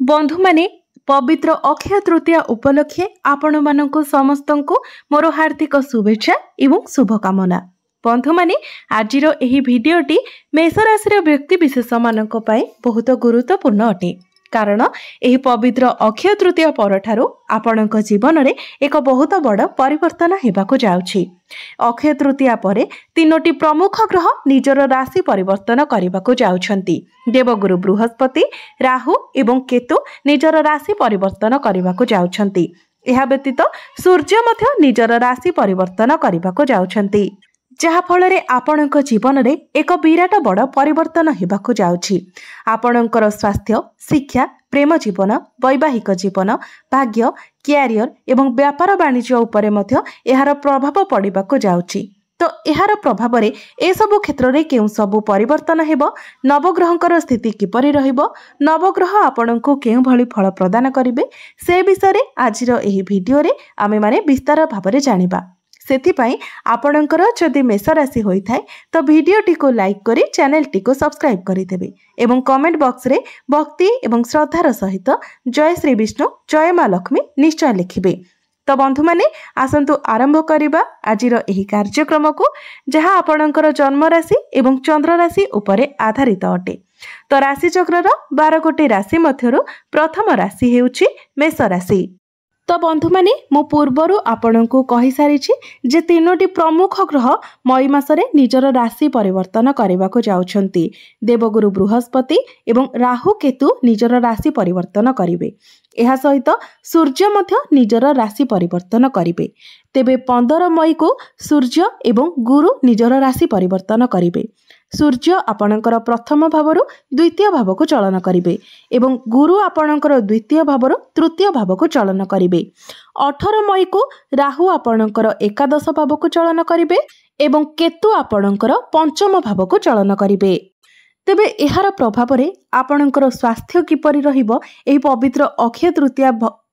बंधु माने पवित्र अक्षय तृतीया उपलक्षे आपण मानक समस्त मोर हार्दिक शुभेच्छा एवं शुभकामना। बंधु माने आजिर एही भिडियोटी मेष राशि व्यक्ति विशेष मानक पई बहुत गुरुत्वपूर्ण अटे, कारण एही पवित्र अक्षय तृतीया परठारु आपणक जीवन में एक बहुत बड़ परिवर्तन हेबाकु जाउछि। अक्षय तृतीया परे तीनोटी प्रमुख ग्रह निजर राशि परिवर्तन करने जाउछंती। देवगुरु बृहस्पति, राहु एवं केतु निजर राशि परिवर्तन करने जाउछंती। एहा व्यतीत सूर्य मध्य निजर राशि परिवर्तन करने जाउछंती, जहा फल आपणक जीवन में एक विराट बड़ परिवर्तन हेबाकु जाउछि। आपणकर स्वास्थ्य, शिक्षा, प्रेम जीवन, वैवाहिक जीवन, भाग्य, क्यारियर एवं व्यापार वाणिज्य उपरे मध्य एहार प्रभाव पड़िबाकु जाउछि। तो एहार प्रभाव रे ए सबु क्षेत्र रे केउ सबु परिवर्तन हेबो, नवग्रहंकर स्थिति किपरि रहिबो, नवग्रह आपणको केउ भली फल प्रदान करिवे, से विषय रे आजिर एही भिडियो रे आमे माने विस्तार भाबरे जानिबा। सेथिपाई आपणकर जदि मेष राशि होइथाय तो भिडियोटी को लाइक करी चैनल टी को सब्सक्राइब करिदेबे एवं कमेंट बॉक्स रे भक्ति एवं श्रद्धार सहित जय श्री विष्णु, जय माँ लक्ष्मी निश्चय लिखिबे। तो बंधु माने आसंतु आरंभ करिबा आजिर एही कार्यक्रम को, जहाँ आपणकर जन्म राशि एवं चंद्र राशि उपरे आधारित अटे। तो राशि चक्रर 12 गोटी राशि मध्यरु प्रथम राशि हेउछि मेष राशि। तो बंधु माने मु पूर्वरु आपणको कहि सारिछि जे तीनोटी प्रमुख ग्रह मई मासरे निजर राशि परिवर्तन करबाको जाउछंती। देवगुरु बृहस्पति एवं राहु केतु निजर राशि परिवर्तन करिवे। एहा सहित सूर्य मध्य निजर राशि परिवर्तन करिवे। तेबे 15 मई को सूर्य एवं गुरु निजर राशि परिवर्तन करिवे। सूर्य आपणकर प्रथम भावरु द्वितीय भाव को चलन करिवे एवं गुरु आपणकर द्वितीय भावरु तृतीय भाव को चलन करिवे। 18 मई को राहु आपणकर एकादश भाव को चलन करिवे एवं केतु आपणकर पंचम भाव को चलन करिवे। तेबे एहार प्रभाव रे आपणकर स्वास्थ्य किपरि रहिबो एही पवित्र अक्षय तृतीया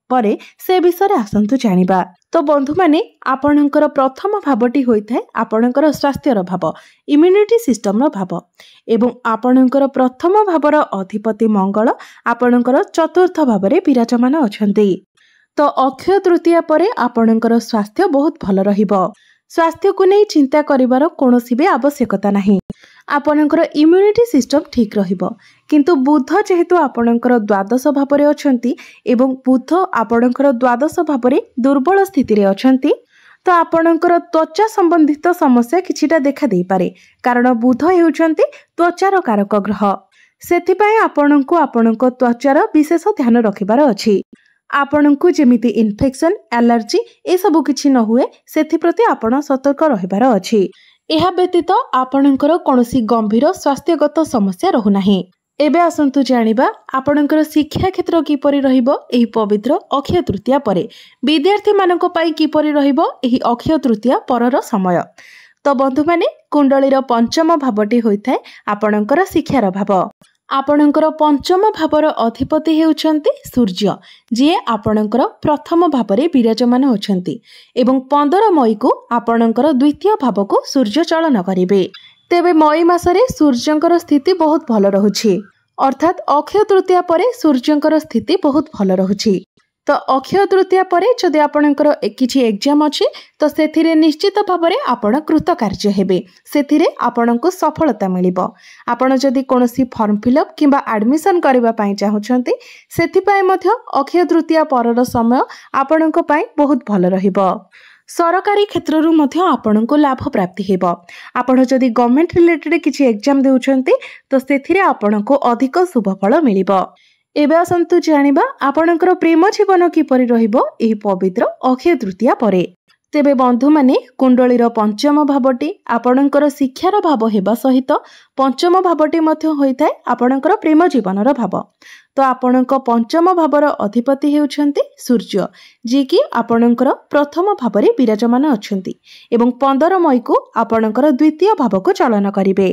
परे से विषय आसंतु जानिबा। तो बंधु माने आपणकर प्रथम भावटी होइथाय आपणकर स्वास्थ्यर भाव, इम्यूनिटी सिस्टम भाव एवं आपणकर प्रथम भावर अधिपति मंगल आपणकर चतुर्थ भावरे विराजमान अछंती। तो अक्षय तृतीया परे आपणकर स्वास्थ्य बहुत भल रहिबो। स्वास्थ्य को नहीं चिंता करिवार कोनोसी भी आवश्यकता नहीं। आपणकर इम्यूनिटी सिस्टम ठीक रहिबो, किंतु बुध जेहेतु आपणकर द्वादश भावरे अछंती एवं बुध आपणकर द्वादश भावरे दुर्बल स्थिति रे अछंती, तो आपणकर त्वचा संबंधित समस्या किछिटा देखा देई पारे, कारण बुध हेउछंती त्वचार कारक ग्रह। सेथिपाई आपणको आपणको त्वचार विशेष ध्यान रखिबार अछि। आपणको जेमिति इन्फेक्शन, एलर्जी ए सब किछि न हुए सेथिप्रति आपण सतर्क रहिबार अछि। एहा व्यतीत आपणकर कोनोसी गंभीर स्वास्थ्यगत समस्या रहु नाही। एबे आसंतु जानिबा आपणकर शिक्षा क्षेत्र किपरि रहिबो एही पवित्र अक्षय तृतीया परे, विद्यार्थी मानक पई किपरि रहिबो एही अक्षय तृतीया परर समय। तो बंधु माने कुंडलीर पंचम भावटी होइथाय आपणकर शिक्षार भाव। आपणकर पंचम भावर अधिपति हेउछंती सूर्य, जे आपणकर प्रथम भावरे विराजमान होछंती एवं 15 मई को आपणकर द्वितीय भाव को सूर्य चलन करिवे। तेबे मई मासरे सूर्यंकर स्थिति बहुत भल रहुछि, अर्थात अक्षय तृतीया परे सूर्यंकर स्थिति बहुत भल रहुछि। तो अक्षय तृतीया परे जदि आपणकर किछि एग्जाम अछि तो सेथिरे निश्चित भावरे आपण कृतकार्य हेबे, सेथिरे आपणको सफलता मिलिबो। आपण जदि कोनोसी फॉर्म फिलअप किंबा एडमिशन करबा पई चाहुछंती सेथिपाई मध्य अक्षय तृतीया परर समय आपणको पई बहुत भल रहिबो। सरकारी क्षेत्ररु मध्य आपणको लाभ प्राप्ति हेबो। आपण जदि गवर्नमेंट रिलेटेड किछि एग्जाम देउछंती तो सेथिरे आपणको अधिक शुभ फल मिलिबो। एबे आसंतु जानिबा आपणकर प्रेम जीवन किपरि रहिबो एही पवित्र अक्षय तृतीया परे। तेबे बंधु माने कुंडलीर पंचम भावटी आपणकर शिक्षार भाव हेबा सहित पंचम भावटी मध्य होइथाय आपणकर प्रेम जीवनर भाव। तो आपणक पंचम भावर अधिपति हेउछंती सूर्य, जे कि आपणकर प्रथम भावरे विराजमान अछंती एवं 15 मई को आपणकर द्वितीय भाव को चलन करिवे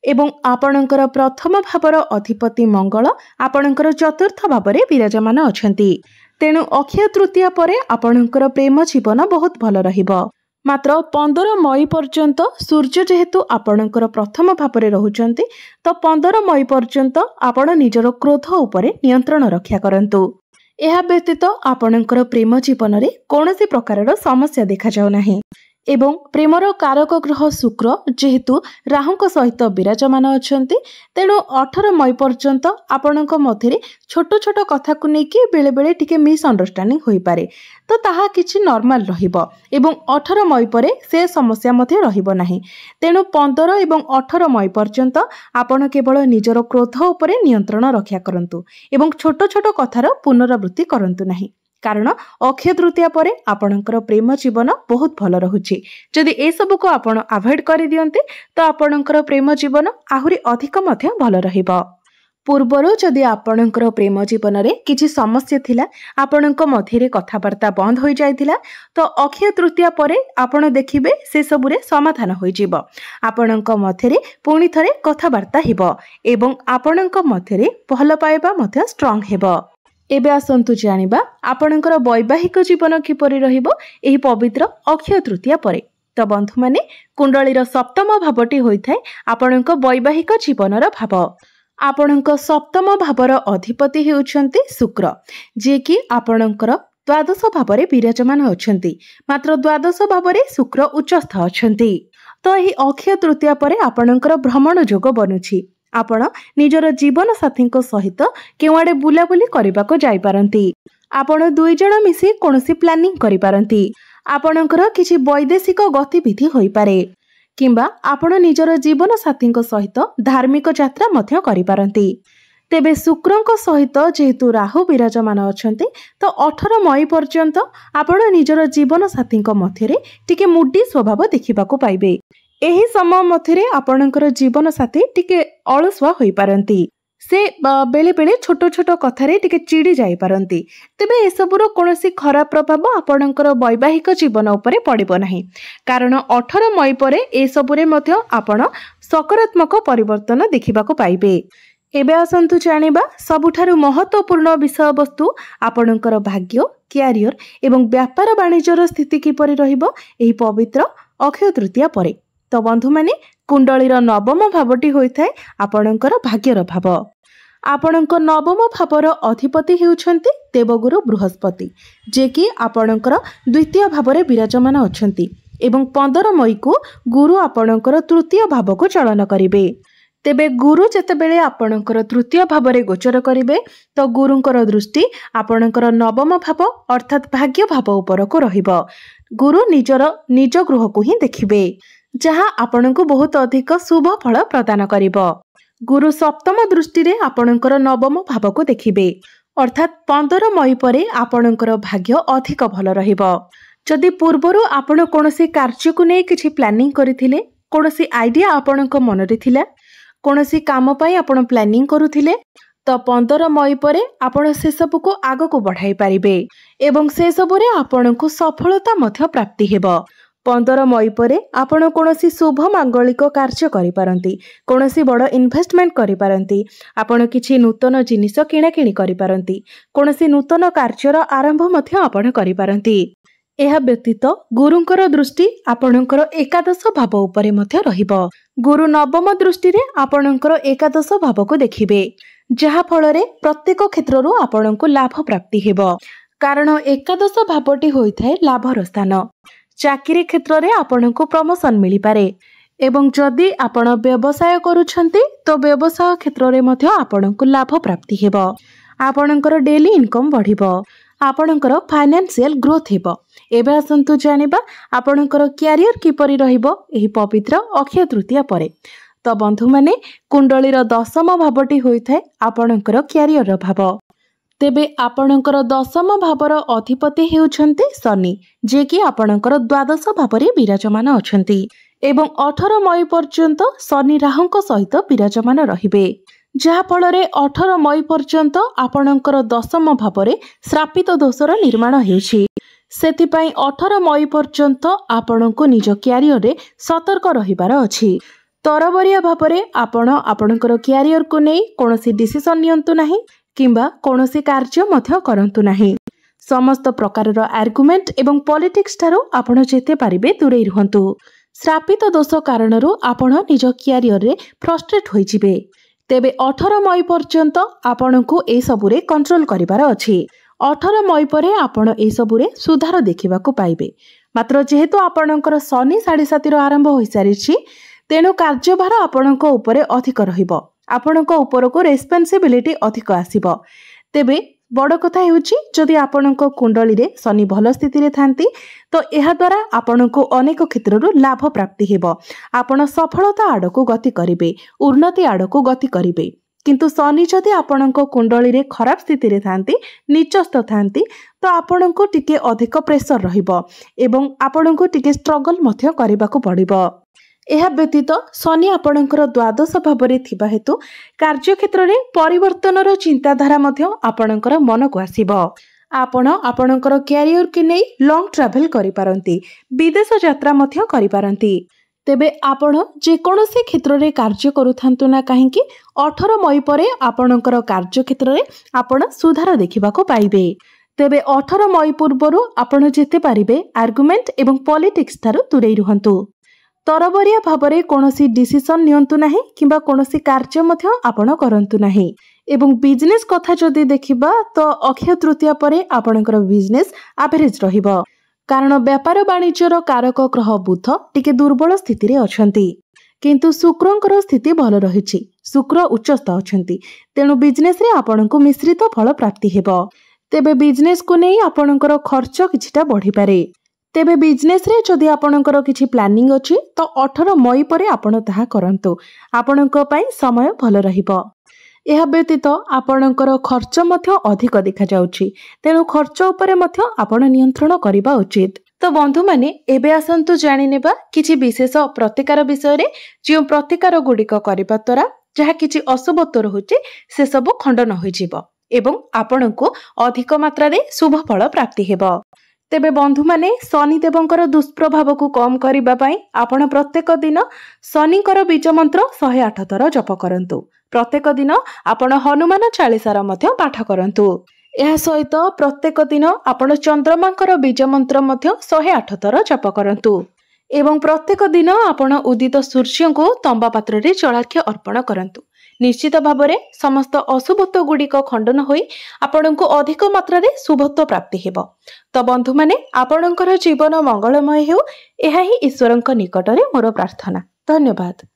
एवं आपणकर प्रथम भावर अधिपति मंगल आपणकर चतुर्थ भावरे विराजमान अछंती। तेणु अक्षय तृतीया परे आपणकर प्रेम जीवन बहुत भल रहिबो। मात्र 15 मई पर्यंत सूर्य जेहेतु आपणकर प्रथम भाव में रोचंती तो 15 मई पर्यंत आपण निजर क्रोध उपरे नियंत्रण रक्षा करंतु। यह व्यतीत आपणकर प्रेम जीवन में कौन प्रकार समस्या देखा जाऊ नाही एवं प्रेमर कारक ग्रह शुक्र जेहेतु राहुक सहित विराजमान अछंती तेणु 18 मई पर्यंत आपणक मध्य छोट छोट कथा को लेकिन बेले बेले टिके मिसअंडरस्टैंडिंग होई पारे तो ताहा किछि नॉर्मल रहिबो एवं 18 मई परे से समस्या मध्य रहिबो नाही। तेणु 15 एवं 18 मई पर्यंत आपण केवल निजर क्रोध उपरे नियंत्रण रक्षा करंतु एवं छोट छोट कथार पुनरावृत्ति करंतु नाही कारण अक्षय तृतीया परे आपणकर प्रेम जीवन बहुत भल रहुछि। जदि ए सब को आपण अवॉइड कर दियंते तो आपणकर प्रेम जीवन आहुरी अधिक मध्य भल रहिबो। पूर्वरु जदि आपणकर प्रेम जीवन रे किछि समस्या थिला आपणक मध्यरे कथाबार्ता बंद होई जायतिला तो अक्षय तृतीया परे आपण देखिबे से सबुरे समाधान होई जिवो। आपणक मध्यरे पुणी थरे कथाबार्ता हिबो एवं आपणक मध्यरे भल पाइबा मध्य स्ट्रांग हेबो। एबे आसंतु जानिबा आपणकर वैवाहिक जीवन किपरि रहिबो एही पवित्र अक्षय तृतीया परे। तो बंधु माने कुंडलीर सप्तम भावटी होइथाय आपणक वैवाहिक जीवनर भाव। आपणक सप्तम भावर अधिपति हेउछन्ति शुक्र जे कि आपणकर द्वादश भावरे विराजमान अछन्ति मात्र द्वादश भावरे शुक्र उच्चस्थ अछन्ति। तो एही अक्षय तृतीया परे आपणकर भ्रमण योग बनुछि। आपण निजर जीवन साथी सहित केवाड़े बुलाबुली करने को जाई पारंती। आपण दुई जण मिसी कोनोसी प्लानिंग करि पारंती। आपणकर किछि वैदेशिक गतिविधि होई पारे किंबा आपण निजर जीवन साथी सहित धार्मिक यात्रा मध्य करि पारंती। तेबे शुक्रंक सहित जेहेतु राहु विराजमान अछंती तो 18 मई पर्यंत आपण निजर जीवन साथी मध्यरे टिके मुडी स्वभाव देखिबाको पाइबे। एही समय मध्यरे आपणकर जीवन साथी टिके अलसुआ होई पारंती। से बेले बेले छोट छोट कथारे टिके चिड़ी जाई पारंती। तेबे एसबुर कोनोसी खराब प्रभाव आपणकर वैवाहिक जीवन उपरे पड़िबो नाही कारण 18 मई परे एसबुरे मध्य आपण सकारात्मक परिवर्तन देखिबाको पाइबे। एबे आसंतु जानिबा सबुठारु महत्वपूर्ण विषय वस्तु आपणकर भाग्य क्यारियर एवं व्यापार वाणिज्यर स्थिति किपरि रहिबो एही पवित्र अक्षय तृतीया परे। तो बंधु माने कुंडलीर नवम भावटी होइथाय आपणकर भाग्यर भाव। आपणक नवम भावर अधिपति हेउछन्ति देवगुरु बृहस्पति जे कि आपणकर द्वितीय भावरे विराजमान अछन्ति एवं 15 मई को गुरु आपणकर तृतीय भाव को चलन करिवे। तेबे गुरु जेतेबेले आपणकर तृतीय भावरे गोचर करिवे तो गुरुंकर दृष्टि आपणकर नवम भाव अर्थात भाग्य भाव उपरको रहिबो। गुरु निज गृह को ही देखिबे जहाँ आपनको बहुत अधिक शुभ फल प्रदान करिबो। गुरु सप्तम दृष्टि रे आपणकर नवम भाव को देखिबे अर्थात 15 मई परे आपणकर भाग्य अधिक भल रहिबो। जदि पूर्वरु आपण कोनोसी कार्य को नै किछि प्लानिंग करिथिले कोनोसी आइडिया आपणक मन रे थिला कोनोसी काम पई आपण प्लानिंग करुथिले तो 15 मई परे आपण से सब को आगो को बढ़ाई पारिबे एवं से सबरे आपणको सफलता मध्य प्राप्ति हेबो। 15 मई परे आपण कोनोसी शुभ मांगलिक कार्य करि पारंती कोनोसी बड़ इन्वेस्टमेंट करि पारंती आपण किछि नूतन जिनिस किणा किणी करि पारंती कोनोसी नूतन कार्यर आरंभ मध्य आपण करि पारंती। एहा व्यतीत गुरुंकर दृष्टि आपणकर एकादश भाव उपरे मध्य रहिबो। गुरु नवम दृष्टि रे आपणकर एकादश भाव को देखिबे जहा फलरे प्रत्येक क्षेत्ररु आपणको लाभ प्राप्ति हेबो कारण एकादश भावटी होइथाय लाभर स्थान। चाकरी क्षेत्र रे आपणको प्रमोशन मिली पारे एवं जदि आपण व्यवसाय करूछंती तो व्यवसाय क्षेत्र रे मध्य आपणको लाभ प्राप्ति हेबो। आपणकर डेली इनकम बढ़िबो आपणकर फाइनेंशियल ग्रोथ हेबो। एबे आसंतु जानिबा आपणकर कैरियर किपरि रहिबो एही पवित्र अक्षय तृतीया परे। तो बंधु माने कुंडलीर दशम भावटी होइथाय आपणकर कैरियर भाव। तेबे आपणकर दशम भावर अधिपति हेउछन्ति शनि जे कि आपणकर द्वादश भावरे विराजमान अछन्ति एवं 18 मई पर्यंत शनि राहुंक सहित विराजमान रहिबे जहा फलरे 18 मई पर्यंत आपणकर दशम भावरे श्रापित दोषर निर्माण हेउछि। सेथिपाई 18 मई पर्यंत आपणको निज कैरियर रे सतर्क रहिबार अछि। तरबरिया भावरे आपण आपणकर कैरियर को नै कोनोसी डिसिजन नियंतु नाही किंबा कोनोसी कार्य मध्य करंतु नाही। समस्त प्रकार आर्गुमेंट एवं पॉलिटिक्स ठारू आपण जेते पारिबे दूरे रुहंतु। श्रापित दोष कारण आपण निज क्यारियर रे फ्रस्ट्रेट होई जिवे। तेबे 18 मई पर्यंत आपण को ए सबुरे कंट्रोल करिवार अछि। 18 मई परे आपण ए सबुरे सुधार देखिबा को पाइबे। मात्र जेहेतु आपणकर शनि 7.5 आरंभ हो सारी तेणु कार्यभार आपणक उपरे अधिक रहिबो। आपणक उपरको रेस्पॉन्सिबिलिटी अधिक आसीबो। तेबे बड़ कथा हेउची जदि आपणक कुंडली रे शनि भल स्थिति रे थांती तो एहा द्वारा आपणको अनेक क्षेत्ररु लाभ प्राप्ति हेबो। आपण सफलता आडको गति करिवे, उन्नति आडको गति करिवे। किंतु शनि जदि आपणको कुंडली रे खराब स्थिति रे थांती, नीचस्थ थांती तो आपणको टिके अधिक प्रेशर रहिबो एवं आपणको टिके स्ट्रगल मध्य करिबाको पड़िबो। एहा व्यतीत शनि आपणकर द्वादश भावरे थिबा हेतु कार्यक्षेत्र रे परिवर्तनर चिंताधारा मध्य आपणकर मन को आसीबो। आपण आपणकर कैरियर के नै लॉन्ग ट्रैवल करि पारंती, विदेश यात्रा मध्य करि पारंती। तेबे आपण जे कोनोसी क्षेत्र रे कार्य करूथांतु ना काहेकि 18 मई परे आपणकर कार्यक्षेत्र रे आपण सुधार देखिबा को पाइबे। तेबे 18 मई पूर्वरु आपण जेते पारिबे आर्गुमेंट एवं पॉलिटिक्स थारु दूरे रुहंतु। तरबरिया भावरे कोनोसी डिसिजन नियंतु नाही किंबा कोनोसी कार्य मध्य आपण करंतु नाही। एवं बिजनेस कथा जदि देखिबा तो अक्षय तृतीया परे आपणकर बिजनेस एवरेज रहिबो। कारण व्यापार वाणिज्यर कारक ग्रह बुध टिके दुर्बल स्थिति रे अछंती, किंतु शुक्रंकर स्थिति भल रहिछि। शुक्र उच्चस्थ अछंती, तेणु बिजनेस रे आपणको मिश्रित फल प्राप्ति हेबो। तेबे बिजनेस को नै आपणकर खर्च किछिटा बढ़ी पारे। तेबे बिजनेस रे जदि आपणकर किछि प्लानिंग अछि तो 18 मई परे आपण ताहा करंतु। आपणको पई समय भल रहिबो। एहा व्यतीत आपणकर खर्च मध्य अधिक देखा जाउछि, तेणु खर्च उपरे मध्य आपण नियंत्रण करिबा उचित। तो बंधु माने एबे आसंतु जानि नेबा किछि विशेष प्रतिकार विषय रे, जे प्रतिकार गुडिक करिबा तरा जहा किछि अशुभत्व रहुछि से सब खंडन होई जिवो एवं आपणको अधिक मात्रा रे शुभ फल प्राप्ति हेबो। तेबे बंधु माने शनि देवंकर दुष्प्रभाव को कम करिबा पई आपण प्रत्येक दिन शनिकर बीज मंत्र 108 थर जप करंतु। प्रत्येक दिन आपण हनुमान चालीसार मध्य पाठ करंतु। एहा सहित प्रत्येक दिन आपण चंद्रमांकर बीज मंत्र मध्य 108 थर जप करंतु एवं प्रत्येक दिन आपण उदित सूर्य को तंबा पात्र रे जलार्घ्य अर्पण करंतु। निश्चित भाव में समस्त अशुभत्व गुड़िक खंडन होई आपणको अधिक मात्रा रे शुभत्व प्राप्ति हेबो। तो बंधु माने आपणकर जीवन मंगलमय हेउ, एहा ही ईश्वरंक निकटरे मोर प्रार्थना। धन्यवाद।